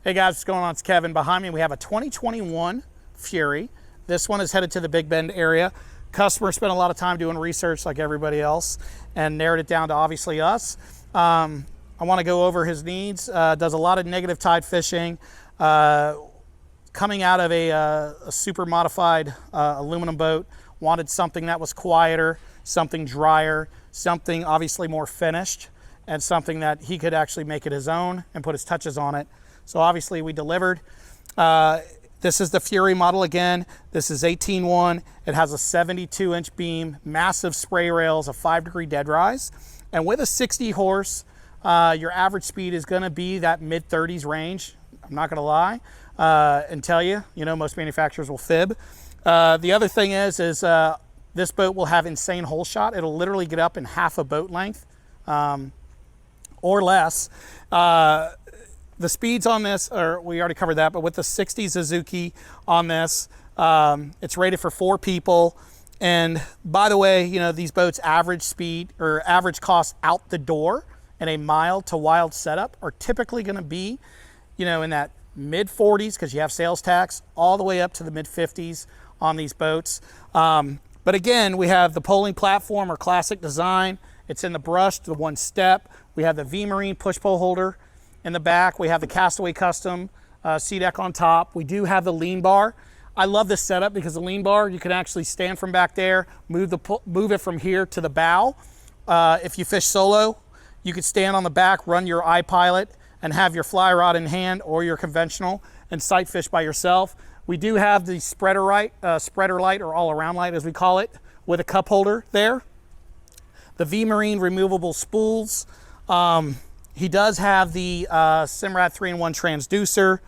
Hey guys, what's going on? It's Kevin. Behind me we have a 2021 Fury. This one is headed to the Big Bend area. Customer spent a lot of time doing research like everybody else and narrowed it down to obviously us. I want to go over his needs. Does a lot of negative tide fishing. Coming out of a super modified aluminum boat, wanted something that was quieter, something drier, something obviously more finished, and something that he could actually make it his own and put his touches on it. So obviously we delivered. This is the Fury model again. This is 18-1. It has a 72-inch beam, massive spray rails, a 5-degree dead rise. And with a 60 horse, your average speed is gonna be that mid-30s range. I'm not gonna lie and tell you, most manufacturers will fib. The other thing is this boat will have insane hole shot. It'll literally get up in half a boat length or less. The speeds on this, we already covered that, but with the 60 Suzuki on this, it's rated for 4 people. And by the way, these boats average speed or average cost out the door in a mild to wild setup are typically going to be, in that mid 40s because you have sales tax, all the way up to the mid 50s on these boats. But again, we have the poling platform or classic design. It's in the brush, the one step. We have the V-Marine push pole holder in the back. We have the Castaway Custom C-deck on top. We do have the lean bar. I love this setup because the lean bar, you can actually stand from back there, move it from here to the bow. If you fish solo, you could stand on the back, run your iPilot, and have your fly rod in hand or your conventional and sight fish by yourself. We do have the spreader light or all-around light as we call it, with a cup holder there. The V-Marine removable spools. He does have the Simrad 3-in-1 transducer.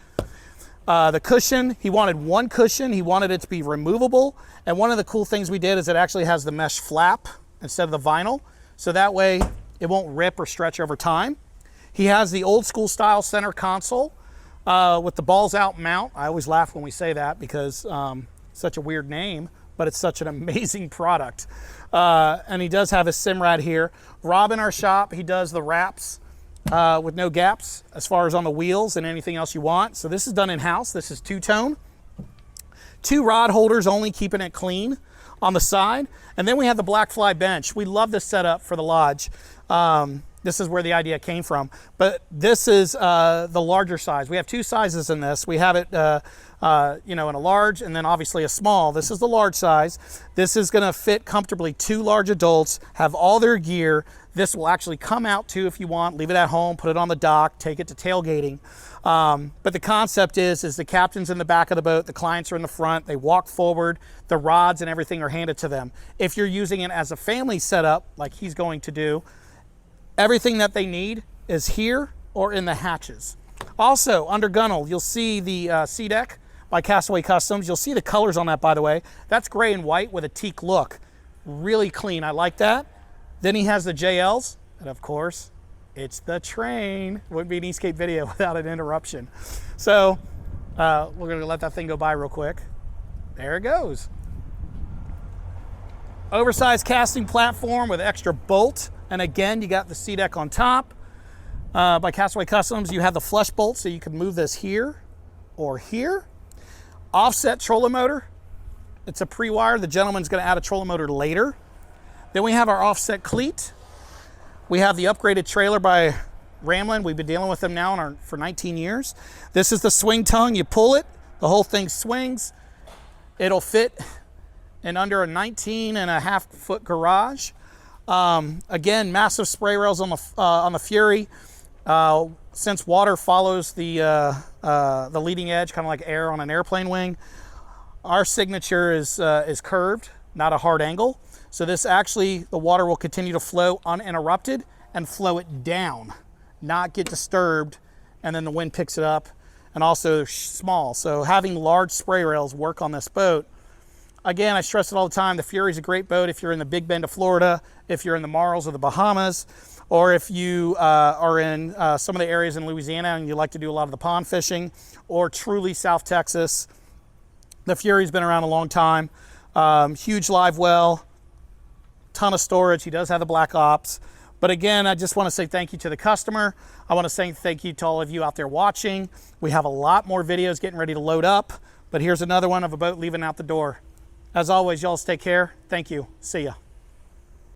The cushion, he wanted one cushion. He wanted it to be removable. And one of the cool things we did is it actually has the mesh flap instead of the vinyl. So that way it won't rip or stretch over time. He has the old school style center console with the balls out mount. I always laugh when we say that because such a weird name, but it's such an amazing product. And he does have his Simrad here. Rob in our shop, he does the wraps with no gaps as far as on the wheels and anything else you want. So this is done in-house. This is two-tone. 2 rod holders only, keeping it clean on the side. And then we have the black fly bench. We love this setup for the lodge. This is where the idea came from. But this is the larger size. We have 2 sizes in this. We have it in a large and then obviously a small. This is the large size. This is gonna fit comfortably 2 large adults, have all their gear. This will actually come out too if you want, leave it at home, put it on the dock, take it to tailgating. But the concept is the captain's in the back of the boat, the clients are in the front, they walk forward, the rods and everything are handed to them. If you're using it as a family setup, like he's going to do, everything that they need is here or in the hatches. Also, under gunnel, you'll see the C-deck by Castaway Customs. You'll see the colors on that, by the way. That's gray and white with a teak look. Really clean, I like that. Then he has the JLs, and of course, it's the train. Wouldn't be an Eastcape video without an interruption. So we're gonna let that thing go by real quick. There it goes. Oversized casting platform with extra bolt. And again, you got the C-deck on top. By Castaway Customs, you have the flush bolt, so you can move this here or here. Offset trolling motor. It's a pre-wire. The gentleman's gonna add a trolling motor later. Then we have our offset cleat. We have the upgraded trailer by Ramlin. We've been dealing with them now for 19 years. This is the swing tongue. You pull it, the whole thing swings. It'll fit in under a 19.5-foot garage. Again, massive spray rails on the Fury. Since water follows the leading edge, kind of like air on an airplane wing, our signature is curved, not a hard angle. So this actually, the water will continue to flow uninterrupted and flow it down, not get disturbed, and then the wind picks it up, and also small. So having large spray rails work on this boat. Again, I stress it all the time, the Fury's a great boat if you're in the Big Bend of Florida, if you're in the Marls or the Bahamas, or if you are in some of the areas in Louisiana and you like to do a lot of the pond fishing, or truly South Texas. The Fury's been around a long time. Huge live well, ton of storage. He does have the black ops, But again, I just want to say thank you to the customer. I want to say thank you to all of you out there watching. We have a lot more videos getting ready to load up, but here's another one of a boat leaving out the door. As always, y'all take care. Thank you. See ya.